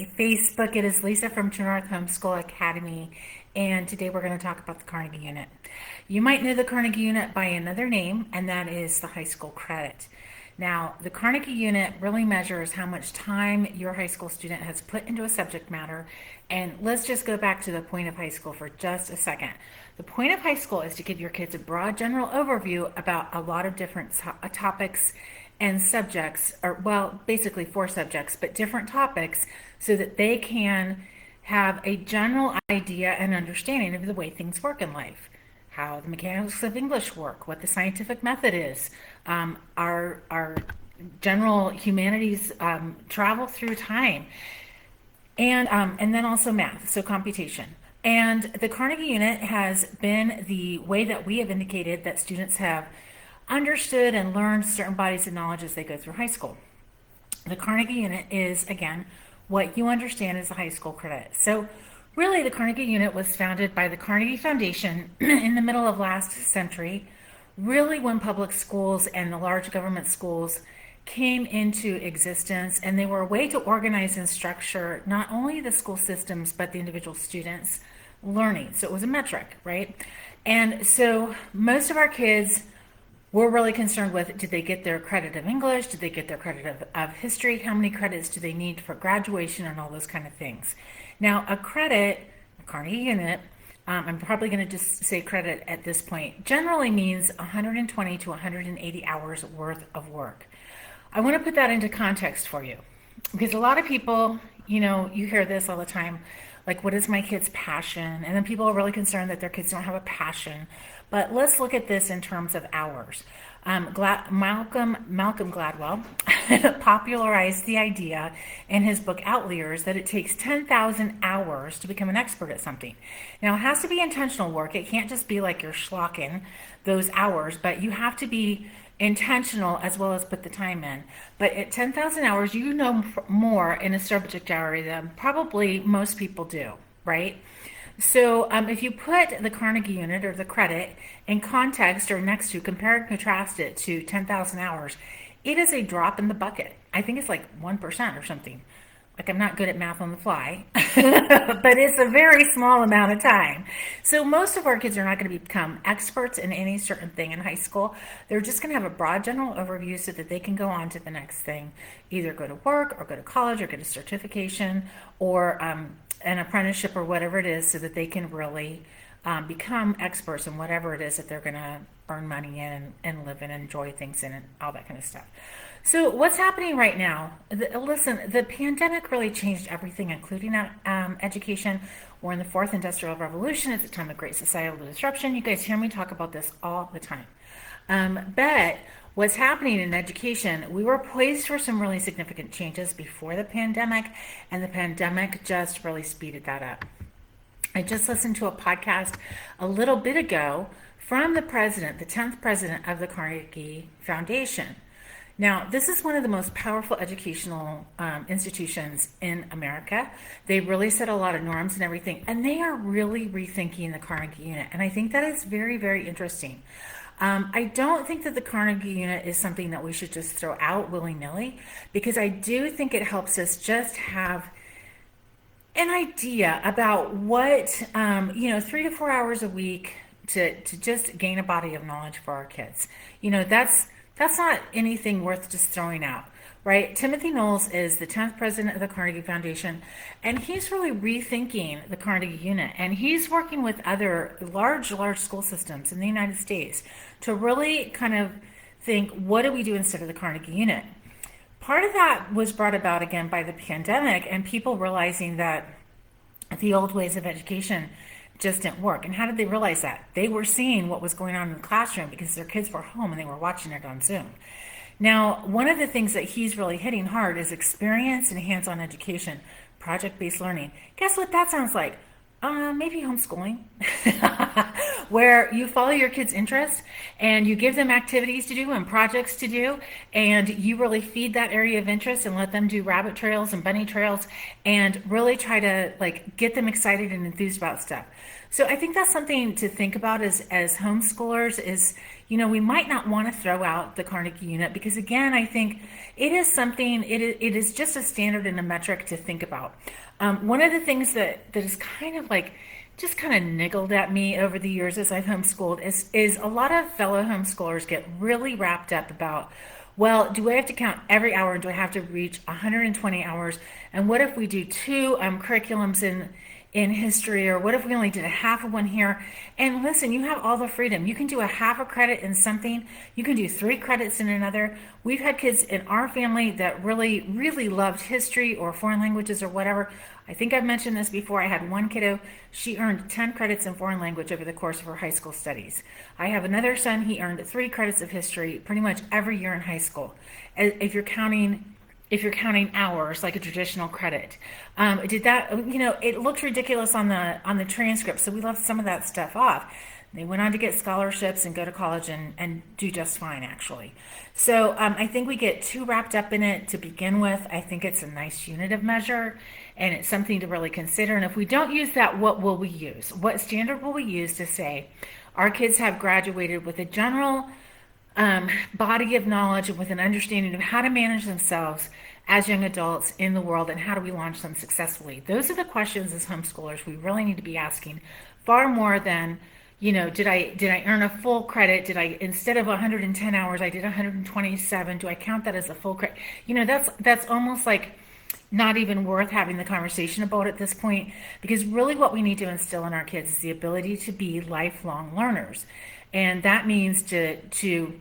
Facebook. It is Lisa from True North Homeschool Academy, and today we're going to talk about the Carnegie Unit. You might know the Carnegie Unit by another name, and that is the high school credit. Now, the Carnegie Unit really measures how much time your high school student has put into a subject matter. And let's just go back to the point of high school for just a second. The point of high school is to give your kids a broad general overview about a lot of different topics and subjects, or well, basically 4 subjects, but different topics, so that they can have a general idea and understanding of the way things work in life, how the mechanics of English work, what the scientific method is, our general humanities travel through time, and then also math, so computation. And the Carnegie Unit has been the way that we have indicated that students have understood and learned certain bodies of knowledge as they go through high school. The Carnegie Unit is, again, what you understand as the high school credit. So really, the Carnegie Unit was founded by the Carnegie Foundation in the middle of last century, really when public schools and the large government schools came into existence, and they were a way to organize and structure not only the school systems but the individual students' learning. So it was a metric, right? And so most of our kids were really concerned with, did they get their credit of English? Did they get their credit of history? How many credits do they need for graduation, and all those kind of things? Now, a credit, a Carnegie Unit, I'm probably going to just say credit at this point, generally means 120 to 180 hours worth of work. I want to put that into context for you, because a lot of people, you hear this all the time, like, what is my kid's passion? And then people are really concerned that their kids don't have a passion. But let's look at this in terms of hours. Malcolm Gladwell popularized the idea in his book Outliers that it takes 10,000 hours to become an expert at something. Now, it has to be intentional work. It can't just be like you're schlocking those hours, but you have to be intentional as well as put the time in. But at 10,000 hours, you know more in a subject area than probably most people do, right? So if you put the Carnegie Unit or the credit in context or next to, compare and contrast it to 10,000 hours, it is a drop in the bucket. I think it's like 1% or something. Like, I'm not good at math on the fly, but it's a very small amount of time. So most of our kids are not going to become experts in any certain thing in high school. They're just going to have a broad general overview so that they can go on to the next thing, either go to work or go to college or get a certification or an apprenticeship or whatever it is, so that they can really become experts in whatever it is that they're going to earn money in and live in and enjoy things in and all that kind of stuff. So what's happening right now? Listen, the pandemic really changed everything, including education. We're in the 4th Industrial Revolution. It's a time of great societal disruption. You guys hear me talk about this all the time. But what's happening in education, we were poised for some really significant changes before the pandemic, and the pandemic just really speeded that up. I just listened to a podcast a little bit ago from the president, the 10th president of the Carnegie Foundation. Now, this is one of the most powerful educational institutions in America. They really set a lot of norms and everything, and they are really rethinking the Carnegie Unit. And I think that is very, very interesting. I don't think that the Carnegie Unit is something that we should just throw out willy-nilly, because I do think it helps us just have an idea about what, 3 to 4 hours a week to just gain a body of knowledge for our kids. That's not anything worth just throwing out, right? Timothy Knowles is the 10th president of the Carnegie Foundation, and he's really rethinking the Carnegie Unit, and he's working with other large school systems in the United States to really kind of think, what do we do instead of the Carnegie Unit? Part of that was brought about again by the pandemic and people realizing that the old ways of education just didn't work. And how did they realize that? They were seeing what was going on in the classroom because their kids were home and they were watching it on Zoom. Now, one of the things that he's really hitting hard is experience and hands-on education, project-based learning. Guess what that sounds like? Maybe homeschooling, where you follow your kids' interests and you give them activities to do and projects to do, and you really feed that area of interest and let them do rabbit trails and bunny trails and really try to get them excited and enthused about stuff. So I think that's something to think about as homeschoolers is, we might not want to throw out the Carnegie Unit because, again, I think it is something, it is just a standard and a metric to think about. One of the things that is kind of like, just kind of niggled at me over the years as I've homeschooled is a lot of fellow homeschoolers get really wrapped up about, well, do I have to count every hour? Do I have to reach 120 hours? And what if we do two curriculums in history, or what if we only did a half of one here? And listen, you have all the freedom. You can do a half a credit in something. You can do 3 credits in another. We've had kids in our family that really, really loved history or foreign languages or whatever. I think I've mentioned this before. I had one kiddo, she earned 10 credits in foreign language over the course of her high school studies. I have another son, he earned 3 credits of history pretty much every year in high school. If you're counting hours like a traditional credit. Did that, it looked ridiculous on the transcript, so we left some of that stuff off. They went on to get scholarships and go to college and do just fine, actually. So I think we get too wrapped up in it to begin with. I think it's a nice unit of measure, and it's something to really consider. And if we don't use that, what will we use? What standard will we use to say our kids have graduated with a general body of knowledge and with an understanding of how to manage themselves as young adults in the world, and how do we launch them successfully? Those are the questions as homeschoolers we really need to be asking, far more than, did I earn a full credit? Did I, instead of 110 hours, I did 127? Do I count that as a full credit? That's almost like not even worth having the conversation about at this point, because really what we need to instill in our kids is the ability to be lifelong learners. And that means to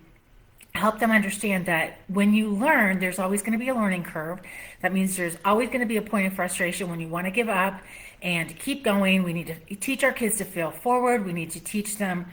help them understand that when you learn, there's always going to be a learning curve. That means there's always going to be a point of frustration when you want to give up and keep going. We need to teach our kids to fail forward. We need to teach them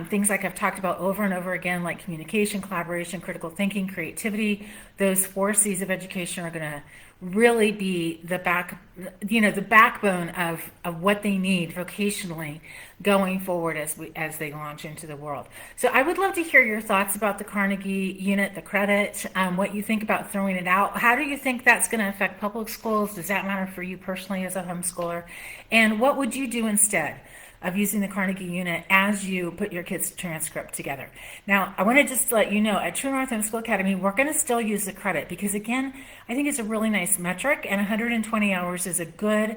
things like I've talked about over and over again, like communication, collaboration, critical thinking, creativity. Those 4 C's of education are going to really be the backbone of what they need vocationally going forward as they launch into the world. So I would love to hear your thoughts about the Carnegie Unit, the credit, what you think about throwing it out. How do you think that's going to affect public schools? Does that matter for you personally as a homeschooler? And what would you do instead of using the Carnegie Unit as you put your kids' transcript together? Now, I want to just let you know, at True North Homeschool Academy, we're going to still use the credit because, again, I think it's a really nice metric, and 120 hours is a good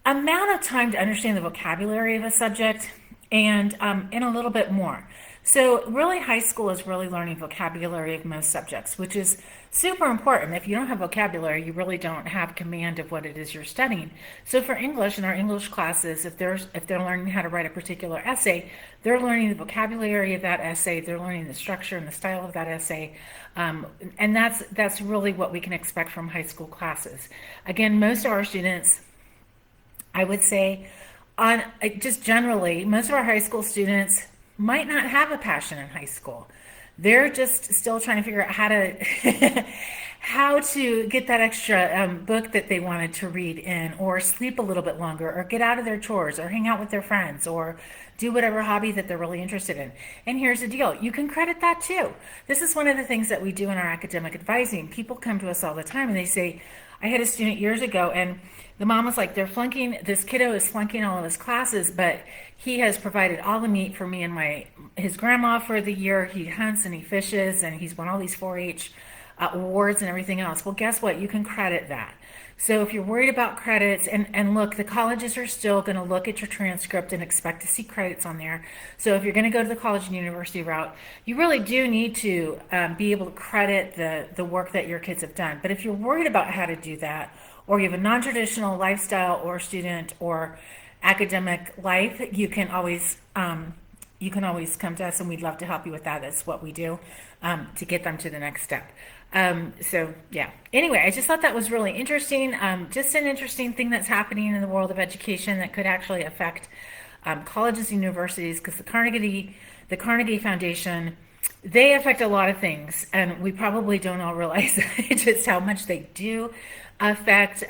amount of time to understand the vocabulary of a subject and a little bit more. So really, high school is really learning vocabulary of most subjects, which is super important. If you don't have vocabulary, you really don't have command of what it is you're studying. So for English, in our English classes, if they're learning how to write a particular essay, they're learning the vocabulary of that essay, they're learning the structure and the style of that essay, and that's really what we can expect from high school classes. Again, most of our students, I would say, just generally, most of our high school students might not have a passion in high school. They're just still trying to figure out how to get that extra book that they wanted to read in, or sleep a little bit longer, or get out of their chores, or hang out with their friends, or do whatever hobby that they're really interested in. And here's the deal, you can credit that too. This is one of the things that we do in our academic advising. People come to us all the time and they say, I had a student years ago, and the mom was like, this kiddo is flunking all of his classes, but he has provided all the meat for me and his grandma for the year. He hunts and he fishes, and he's won all these 4-H awards and everything else. Well, guess what? You can credit that. So if you're worried about credits, and look, the colleges are still going to look at your transcript and expect to see credits on there. So if you're going to go to the college and university route, you really do need to be able to credit the work that your kids have done. But if you're worried about how to do that, or you have a non-traditional lifestyle or student or academic life, you can always come to us, and we'd love to help you with that. That's what we do to get them to the next step. So yeah, anyway, I just thought that was really interesting. Just an interesting thing that's happening in the world of education that could actually affect colleges and universities, because the Carnegie Foundation, they affect a lot of things, and we probably don't all realize just how much they do affect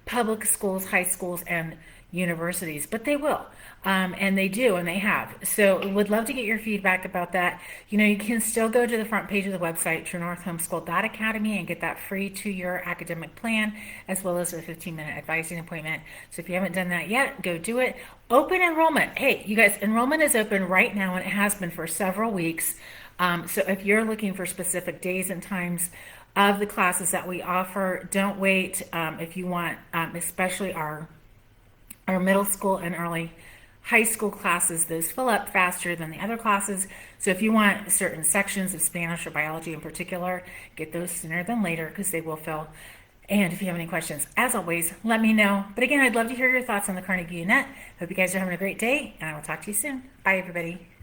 public schools, high schools, and universities, but they will. And they do, and they have. So would love to get your feedback about that. You can still go to the front page of the website, truenorthhomeschool.academy, and get that free 2-year academic plan, as well as a 15-minute advising appointment. So if you haven't done that yet, go do it. Open enrollment. Hey, you guys, enrollment is open right now, and it has been for several weeks. So if you're looking for specific days and times of the classes that we offer, don't wait. If you want, especially our middle school and early high school classes, those fill up faster than the other classes. So if you want certain sections of Spanish or biology in particular, get those sooner than later because they will fill. And if you have any questions, as always, let me know. But again, I'd love to hear your thoughts on the Carnegie Unit. Hope you guys are having a great day, and I will talk to you soon. Bye, everybody.